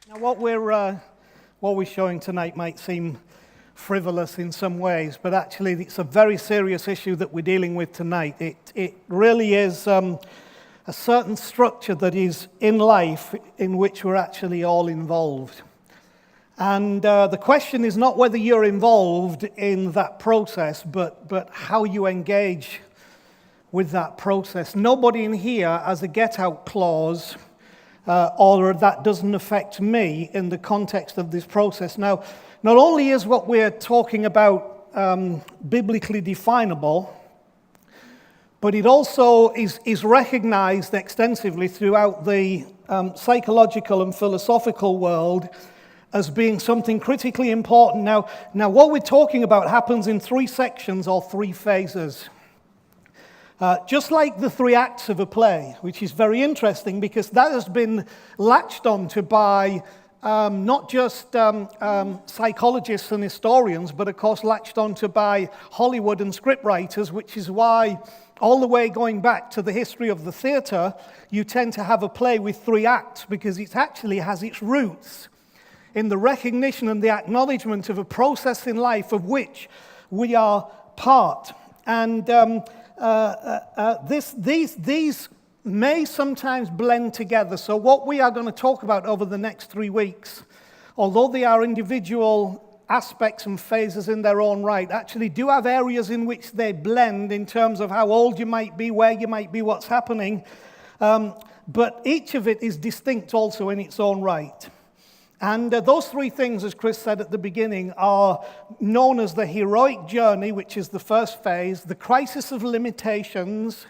Now, what we're showing tonight might seem frivolous in some ways, but actually it's a very serious issue that we're dealing with tonight. It really is a certain structure that is in life in which we're actually all involved. And the question is not whether you're involved in that process, but how you engage with that process. Nobody in here has a get-out clause or that doesn't affect me in the context of this process. Now, not only is what we're talking about biblically definable, but it also is recognized extensively throughout the psychological and philosophical world as being something critically important. Now, what we're talking about happens in three sections or three phases. Just like the three acts of a play, which is very interesting because that has been latched onto by not just psychologists and historians, but of course latched onto by Hollywood and scriptwriters, which is why all the way going back to the history of the theater, you tend to have a play with three acts because it actually has its roots in the recognition and the acknowledgement of a process in life of which we are part. And these may sometimes blend together. So what we are going to talk about over the next 3 weeks, although they are individual aspects and phases in their own right, actually do have areas in which they blend in terms of how old you might be, where you might be, what's happening. But each of it is distinct also in its own right. And those three things, as Chris said at the beginning, are known as the heroic journey, which is the first phase, the crisis of limitations,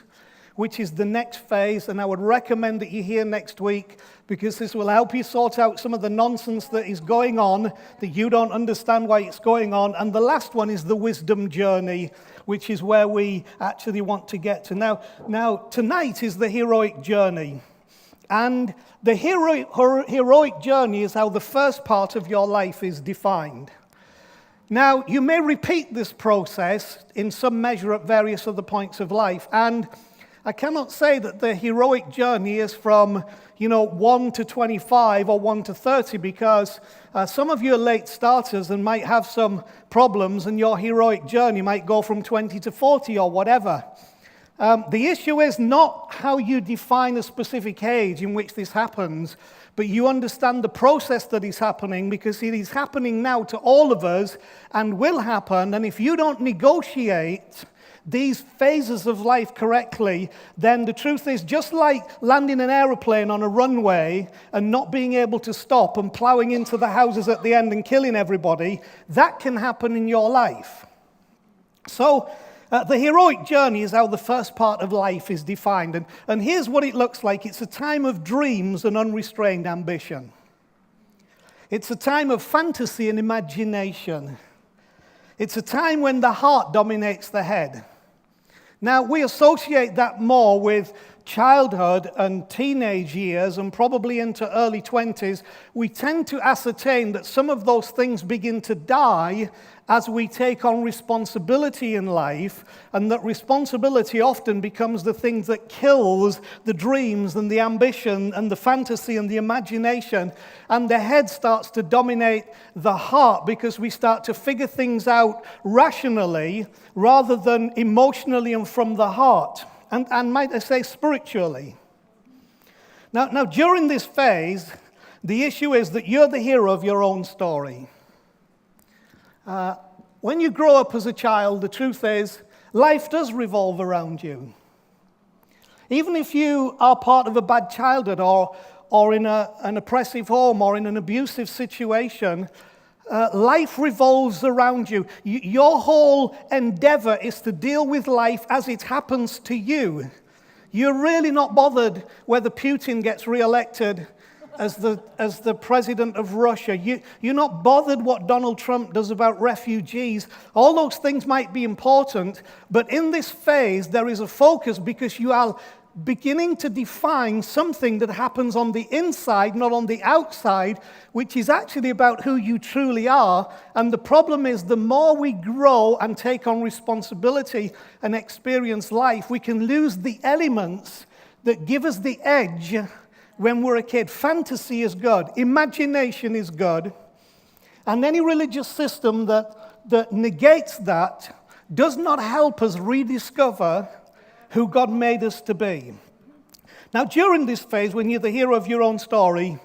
which is the next phase, and I would recommend that you hear next week because this will help you sort out some of the nonsense that is going on, that you don't understand why it's going on. And the last one is the wisdom journey, which is where we actually want to get to. Now tonight is the heroic journey. And the heroic journey is how the first part of your life is defined. Now, you may repeat this process in some measure at various other points of life, and I cannot say that the heroic journey is from, 1 to 25 or 1 to 30, because some of you are late starters and might have some problems, and your heroic journey might go from 20 to 40 or whatever. The issue is not how you define a specific age in which this happens, but you understand the process that is happening because it is happening now to all of us and will happen. And if you don't negotiate these phases of life correctly, then the truth is just like landing an aeroplane on a runway and not being able to stop and plowing into the houses at the end and killing everybody, that can happen in your life. So, the heroic journey is how the first part of life is defined. And here's what it looks like. It's a time of dreams and unrestrained ambition. It's a time of fantasy and imagination. It's a time when the heart dominates the head. Now, we associate that more with childhood and teenage years and probably into early 20s. We tend to ascertain that some of those things begin to die as we take on responsibility in life, and that responsibility often becomes the thing that kills the dreams and the ambition and the fantasy and the imagination, and the head starts to dominate the heart because we start to figure things out rationally rather than emotionally and from the heart, and might I say spiritually. Now during this phase, the issue is that you're the hero of your own story. When you grow up as a child, the truth is, life does revolve around you. Even if you are part of a bad childhood or in an oppressive home or in an abusive situation, life revolves around you. Your whole endeavor is to deal with life as it happens to you. You're really not bothered whether Putin gets re-elected as the president of Russia. You're not bothered what Donald Trump does about refugees. All those things might be important, but in this phase there is a focus because you are beginning to define something that happens on the inside, not on the outside, which is actually about who you truly are. And the problem is the more we grow and take on responsibility and experience life, we can lose the elements that give us the edge when we're a kid. Fantasy is good. Imagination is good. And any religious system that negates that does not help us rediscover who God made us to be. Now, during this phase, when you're the hero of your own story,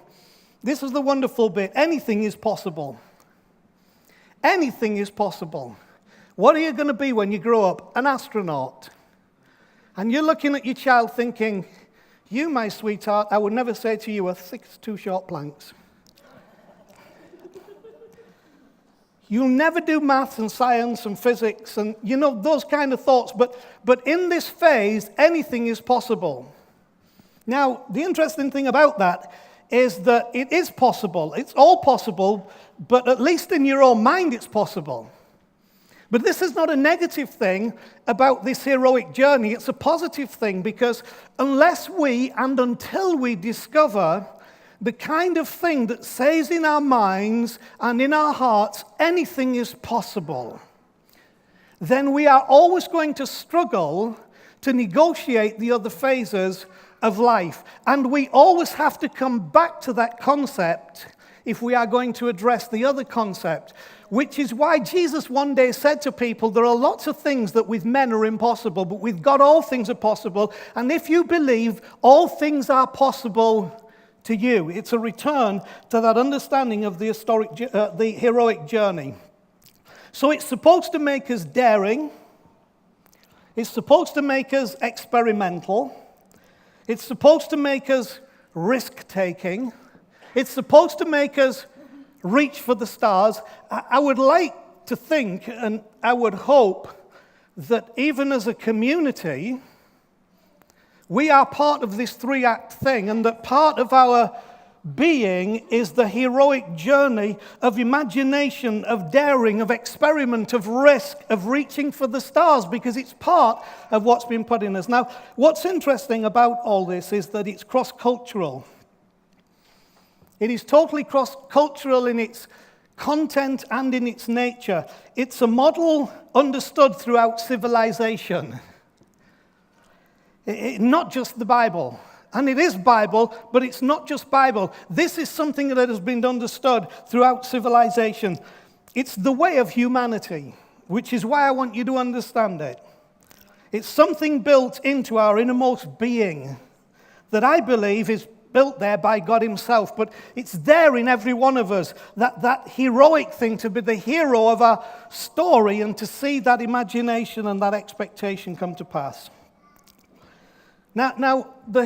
this is the wonderful bit. Anything is possible. Anything is possible. What are you going to be when you grow up? An astronaut. And you're looking at your child thinking, you, my sweetheart, I would never say to you, are 6 too short planks. You'll never do maths and science and physics and, those kind of thoughts. But in this phase, anything is possible. Now, the interesting thing about that is that it is possible. It's all possible, but at least in your own mind, it's possible. But this is not a negative thing about this heroic journey. It's a positive thing, because unless we and until we discover the kind of thing that says in our minds and in our hearts, anything is possible, then we are always going to struggle to negotiate the other phases of life. And we always have to come back to that concept if we are going to address the other concept, which is why Jesus one day said to people, there are lots of things that with men are impossible, but with God all things are possible. And if you believe, all things are possible to you. It's a return to that understanding of the heroic journey. So it's supposed to make us daring. It's supposed to make us experimental. It's supposed to make us risk-taking. It's supposed to make us reach for the stars. I would like to think, and I would hope, that even as a community, we are part of this 3-act thing, and that part of our being is the heroic journey of imagination, of daring, of experiment, of risk, of reaching for the stars, because it's part of what's been put in us. Now, what's interesting about all this is that it's cross-cultural. It is totally cross-cultural in its content and in its nature. It's a model understood throughout civilization. Not just the Bible. And it is Bible, but it's not just Bible. This is something that has been understood throughout civilization. It's the way of humanity, which is why I want you to understand it. It's something built into our innermost being that I believe is built there by God himself, but it's there in every one of us, that heroic thing, to be the hero of our story and to see that imagination and that expectation come to pass. Now the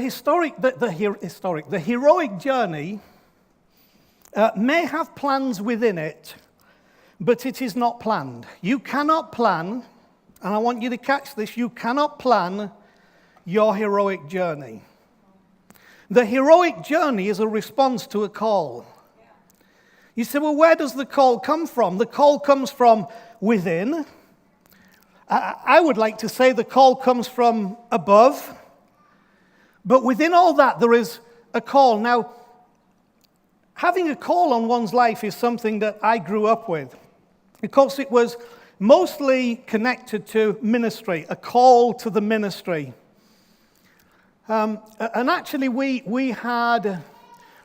heroic journey may have plans within it, but it is not planned. You cannot plan, and I want you to catch this, you cannot plan your heroic journey. The heroic journey is a response to a call. You say, well, where does the call come from? The call comes from within. I would like to say the call comes from above. But within all that, there is a call. Now, having a call on one's life is something that I grew up with. Because it was mostly connected to ministry, a call to the ministry. And actually, we had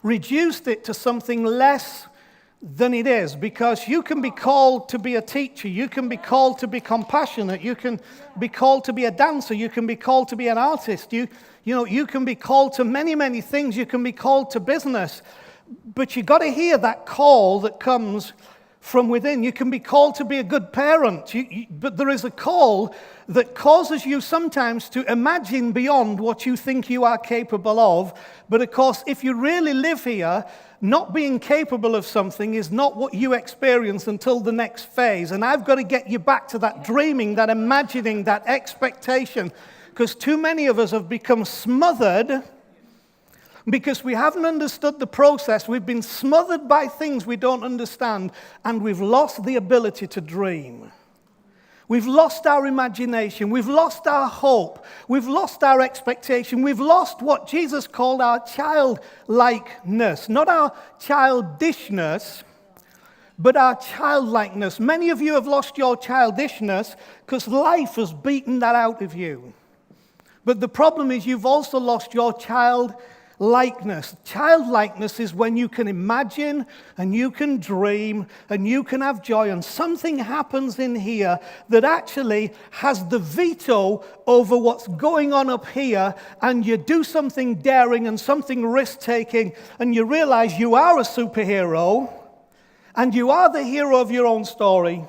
reduced it to something less than it is, because you can be called to be a teacher, you can be called to be compassionate, you can be called to be a dancer, you can be called to be an artist, you can be called to many, many things, you can be called to business, but you got to hear that call that comes from within. You can be called to be a good parent, but there is a call that causes you sometimes to imagine beyond what you think you are capable of. But of course, if you really live here, not being capable of something is not what you experience until the next phase. And I've got to get you back to that dreaming, that imagining, that expectation, because too many of us have become smothered because we haven't understood the process. We've been smothered by things we don't understand, and we've lost the ability to dream. We've lost our imagination. We've lost our hope. We've lost our expectation. We've lost what Jesus called our childlikeness. Not our childishness, but our childlikeness. Many of you have lost your childishness because life has beaten that out of you. But the problem is you've also lost your childlikeness. Childlikeness. Childlikeness is when you can imagine and you can dream and you can have joy, and something happens in here that actually has the veto over what's going on up here, and you do something daring and something risk-taking, and you realize you are a superhero and you are the hero of your own story,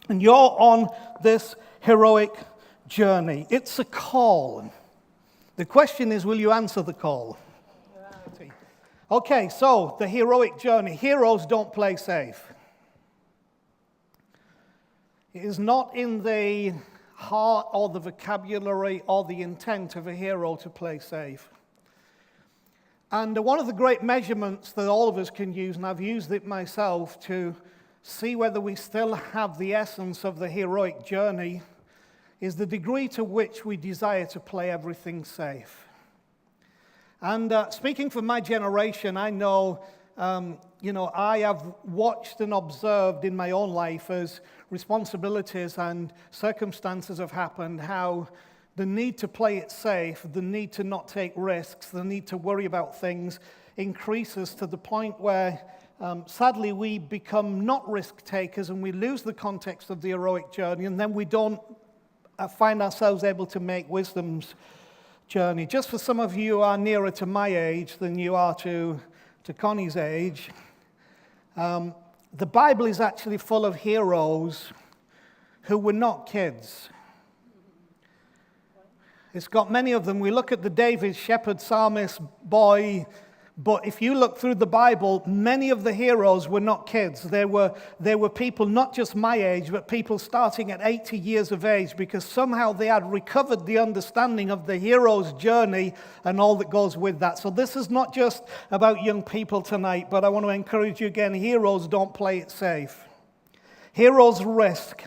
and you're on this heroic journey. It's a call. The question is, will you answer the call? Okay, so the heroic journey. Heroes don't play safe. It is not in the heart or the vocabulary or the intent of a hero to play safe. And one of the great measurements that all of us can use, and I've used it myself to see whether we still have the essence of the heroic journey, is the degree to which we desire to play everything safe. And speaking for my generation, I know, I have watched and observed in my own life as responsibilities and circumstances have happened, how the need to play it safe, the need to not take risks, the need to worry about things increases to the point where, sadly, we become not risk takers and we lose the context of the heroic journey, and then we don't find ourselves able to make wisdom's journey. Just for some of you who are nearer to my age than you are to Connie's age, the Bible is actually full of heroes who were not kids. It's got many of them. We look at the David, shepherd, psalmist, boy, but if you look through the Bible, many of the heroes were not kids. They were people not just my age, but people starting at 80 years of age, because somehow they had recovered the understanding of the hero's journey and all that goes with that. So this is not just about young people tonight, but I want to encourage you again, heroes don't play it safe. Heroes risk.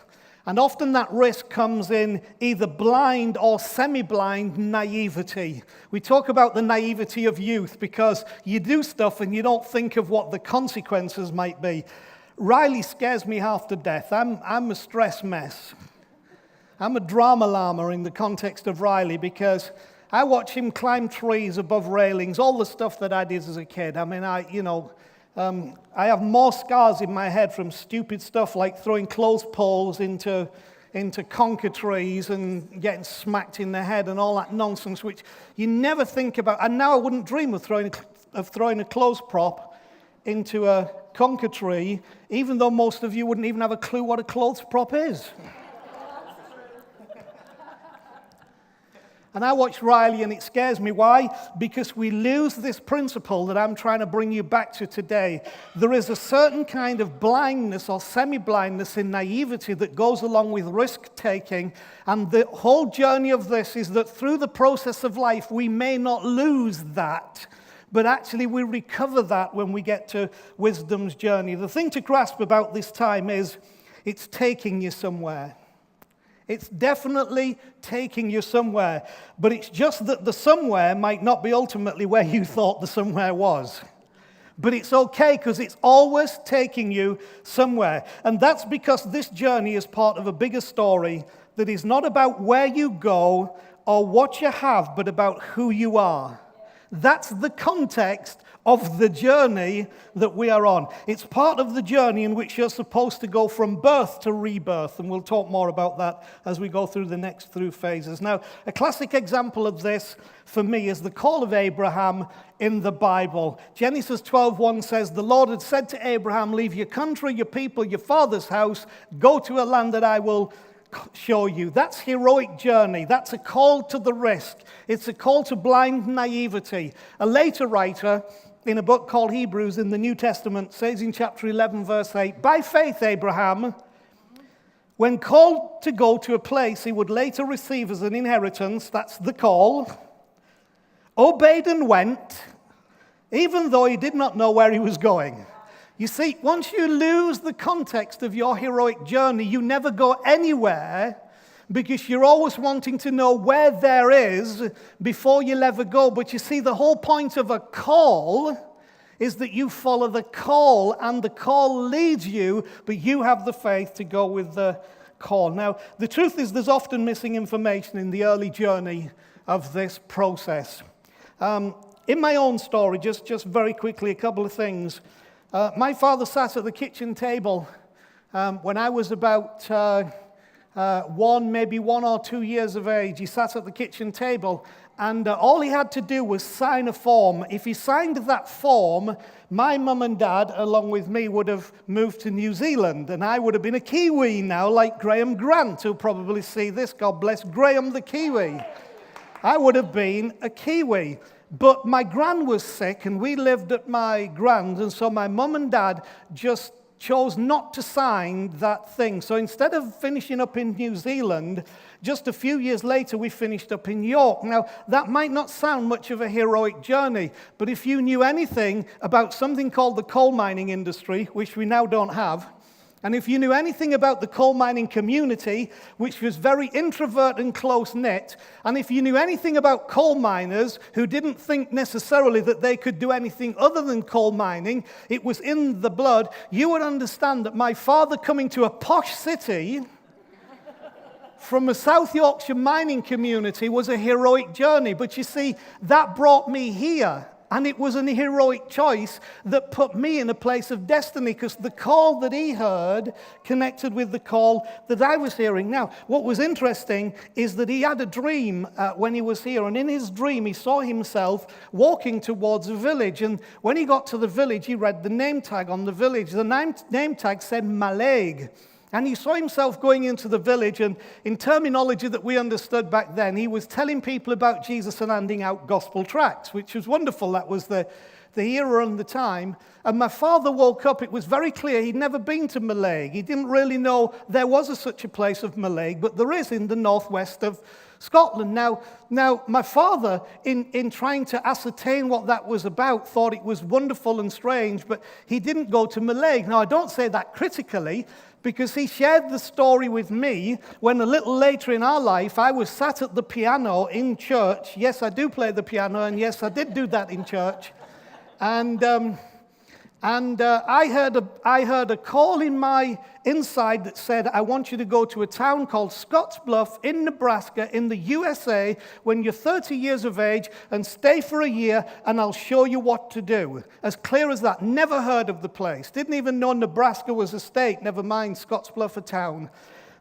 And often that risk comes in either blind or semi-blind naivety. We talk about the naivety of youth because you do stuff and you don't think of what the consequences might be. Riley scares me half to death. I'm a stress mess. I'm a drama llama in the context of Riley because I watch him climb trees above railings, all the stuff that I did as a kid. I mean, I have more scars in my head from stupid stuff like throwing clothes poles into conker trees and getting smacked in the head and all that nonsense, which you never think about. And now I wouldn't dream of throwing a clothes prop into a conker tree, even though most of you wouldn't even have a clue what a clothes prop is. And I watch Riley and it scares me. Why? Because we lose this principle that I'm trying to bring you back to today. There is a certain kind of blindness or semi-blindness in naivety that goes along with risk-taking. And the whole journey of this is that through the process of life, we may not lose that, but actually we recover that when we get to wisdom's journey. The thing to grasp about this time is it's taking you somewhere. It's definitely taking you somewhere, but it's just that the somewhere might not be ultimately where you thought the somewhere was. But it's okay because it's always taking you somewhere. And that's because this journey is part of a bigger story that is not about where you go or what you have, but about who you are. That's the context of the journey that we are on. It's part of the journey in which you're supposed to go from birth to rebirth, and we'll talk more about that as we go through the next three phases. Now, a classic example of this for me is the call of Abraham in the Bible. Genesis 12:1 says, "The Lord had said to Abraham, leave your country, your people, your father's house, go to a land that I will show you." That's heroic journey. That's a call to the risk. It's a call to blind naivety. A later writer in a book called Hebrews in the New Testament says in chapter 11, verse 8, "By faith, Abraham, when called to go to a place he would later receive as an inheritance," that's the call, "obeyed and went, even though he did not know where he was going." You see, once you lose the context of your heroic journey, you never go anywhere because you're always wanting to know where there is before you'll ever go. But you see, the whole point of a call is that you follow the call, and the call leads you, but you have the faith to go with the call. Now, the truth is there's often missing information in the early journey of this process. In my own story, just very quickly, a couple of things. My father sat at the kitchen table when I was about maybe 1 or 2 years of age. He sat at the kitchen table, and all he had to do was sign a form. If he signed that form, my mum and dad, along with me, would have moved to New Zealand, and I would have been a Kiwi now, like Graham Grant, who'll probably see this. God bless Graham the Kiwi. I would have been a Kiwi. But my gran was sick, and we lived at my gran's, and so my mum and dad just chose not to sign that thing. So instead of finishing up in New Zealand, just a few years later, we finished up in York. Now, that might not sound much of a heroic journey, but if you knew anything about something called the coal mining industry, which we now don't have, and if you knew anything about the coal mining community, which was very introvert and close-knit, and if you knew anything about coal miners who didn't think necessarily that they could do anything other than coal mining, it was in the blood, you would understand that my father coming to a posh city from a South Yorkshire mining community was a heroic journey. But you see, that brought me here. And it was an heroic choice that put me in a place of destiny, because the call that he heard connected with the call that I was hearing. Now, what was interesting is that he had a dream when he was here, and in his dream he saw himself walking towards a village. And when he got to the village, he read the name tag on the village. The name tag said Maleg. And he saw himself going into the village, and in terminology that we understood back then, he was telling people about Jesus and handing out gospel tracts, which was wonderful. That was the era and the time. And my father woke up. It was very clear he'd never been to Maleg. He didn't really know there was such a place of Maleg, but there is in the northwest of Scotland. Now, my father, in trying to ascertain what that was about, thought it was wonderful and strange, but he didn't go to Maleg. Now, I don't say that critically, because he shared the story with me when a little later in our life, I was sat at the piano in church. Yes, I do play the piano, and yes, I did do that in church. And I heard a call in my inside that said, I want you to go to a town called Scottsbluff in Nebraska in the USA when you're 30 years of age, and stay for a year, and I'll show you what to do. As clear as that. Never heard of the place. Didn't even know Nebraska was a state, never mind Scottsbluff a town.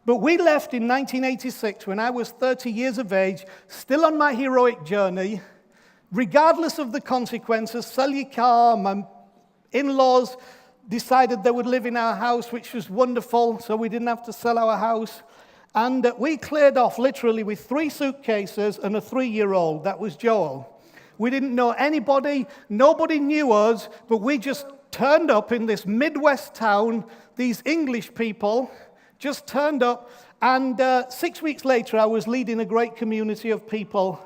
But we left in 1986 when I was 30 years of age, still on my heroic journey, regardless of the consequences. Sell your car. My in-laws decided they would live in our house, which was wonderful, so we didn't have to sell our house. And we cleared off literally with 3 suitcases and a 3-year-old. That was Joel. We didn't know anybody. Nobody knew us, but we just turned up in this Midwest town. These English people just turned up. And 6 weeks later, I was leading a great community of people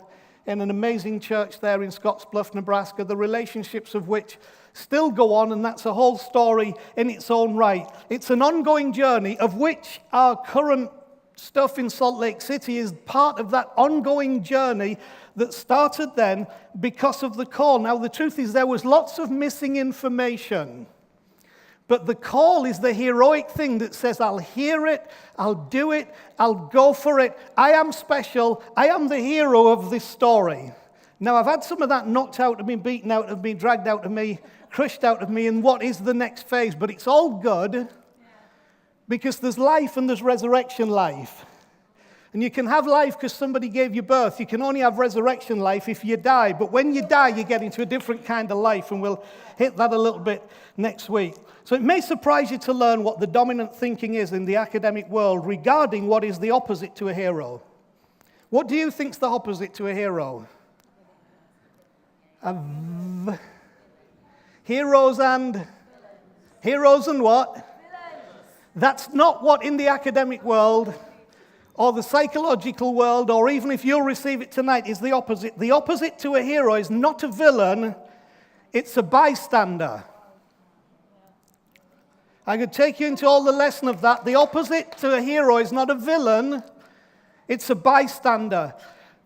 in an amazing church there in Scottsbluff, Nebraska, the relationships of which still go on, and that's a whole story in its own right. It's an ongoing journey, of which our current stuff in Salt Lake City is part of that ongoing journey that started then because of the call. Now, the truth is there was lots of missing information, but the call is the heroic thing that says, I'll hear it, I'll do it, I'll go for it. I am special. I am the hero of this story. Now, I've had some of that knocked out of me, beaten out of me, dragged out of me, crushed out of me, and what is the next phase? But it's all good, because there's life and there's resurrection life. And you can have life because somebody gave you birth. You can only have resurrection life if you die. But when you die, you get into a different kind of life, and we'll hit that a little bit next week. So it may surprise you to learn what the dominant thinking is in the academic world regarding what is the opposite to a hero. What do you think's the opposite to a hero? Heroes and what? That's not what in the academic world or the psychological world, or even if you'll receive it tonight, is the opposite. The opposite to a hero is not a villain, it's a bystander. I could take you into all the lesson of that. The opposite to a hero is not a villain, it's a bystander.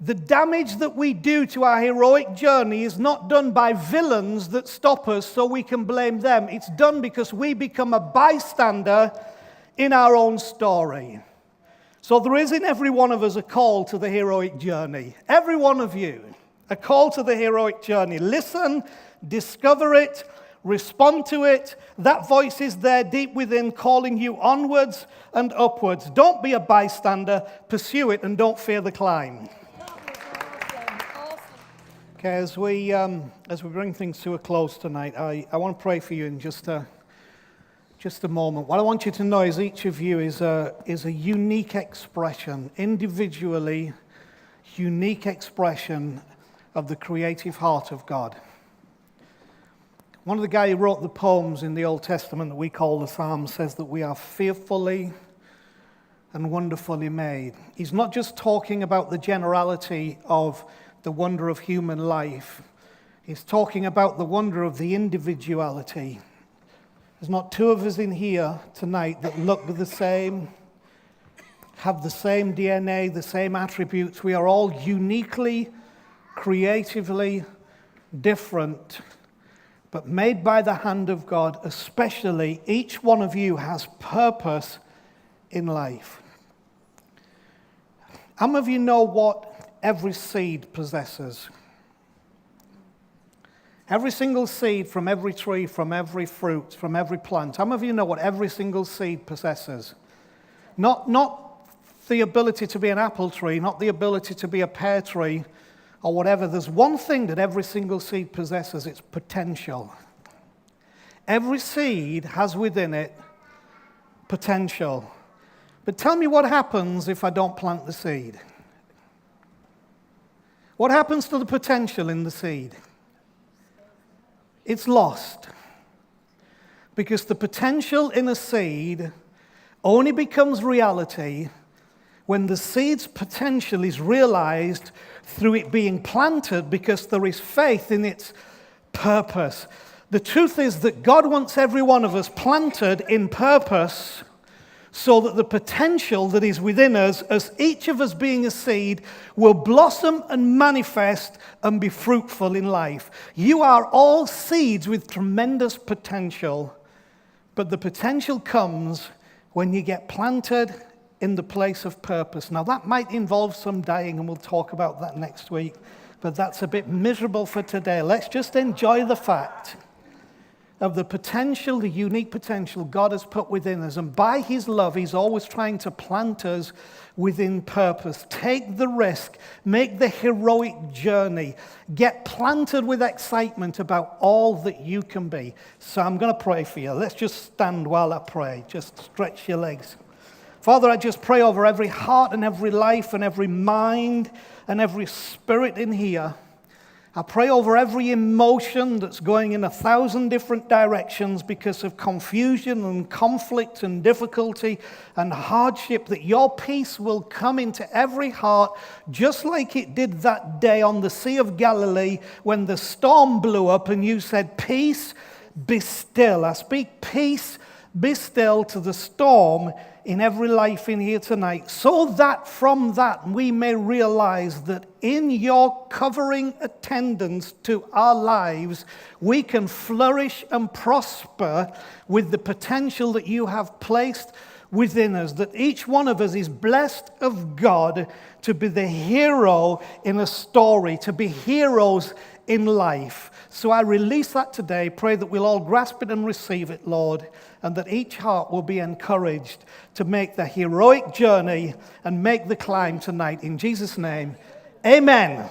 The damage that we do to our heroic journey is not done by villains that stop us so we can blame them. It's done because we become a bystander in our own story. So there is in every one of us a call to the heroic journey. Every one of you. A call to the heroic journey. Listen, discover it, respond to it. That voice is there deep within, calling you onwards and upwards. Don't be a bystander. Pursue it and don't fear the climb. Okay, as we bring things to a close tonight, I want to pray for you in just a moment. What I want you to know is each of you is a unique expression, individually unique expression of the creative heart of God. One of the guys who wrote the poems in the Old Testament that we call the Psalms says that we are fearfully and wonderfully made. He's not just talking about the generality of the wonder of human life. He's talking about the wonder of the individuality. There's not two of us in here tonight that look the same, have the same DNA, the same attributes. We are all uniquely, creatively different, but made by the hand of God. Especially, each one of you has purpose in life. How many of you know what every seed possesses? Every single seed from every tree, from every fruit, from every plant. How many of you know what every single seed possesses? Not the ability to be an apple tree, not the ability to be a pear tree, or whatever. There's one thing that every single seed possesses. It's potential. Every seed has within it potential. But tell me what happens if I don't plant the seed? What happens to the potential in the seed? It's lost. Because the potential in a seed only becomes reality when the seed's potential is realized through it being planted, because there is faith in its purpose. The truth is that God wants every one of us planted in purpose, so that the potential that is within us, as each of us being a seed, will blossom and manifest and be fruitful in life. You are all seeds with tremendous potential, but the potential comes when you get planted in the place of purpose. Now, that might involve some dying, and we'll talk about that next week, but that's a bit miserable for today. Let's just enjoy the fact of the potential, the unique potential God has put within us. And by his love, he's always trying to plant us within purpose. Take the risk. Make the heroic journey. Get planted with excitement about all that you can be. So I'm going to pray for you. Let's just stand while I pray. Just stretch your legs. Father, I just pray over every heart and every life and every mind and every spirit in here. I pray over every emotion that's going in 1,000 different directions because of confusion and conflict and difficulty and hardship, that your peace will come into every heart, just like it did that day on the Sea of Galilee when the storm blew up and you said, "Peace, be still." I speak peace, be still to the storm in every life in here tonight, so that from that we may realize that in your covering attendance to our lives, we can flourish and prosper with the potential that you have placed within us, that each one of us is blessed of God to be the hero in a story, to be heroes in life. So I release that today. Pray that we'll all grasp it and receive it, Lord, and that each heart will be encouraged to make the heroic journey and make the climb tonight. In Jesus' name, amen.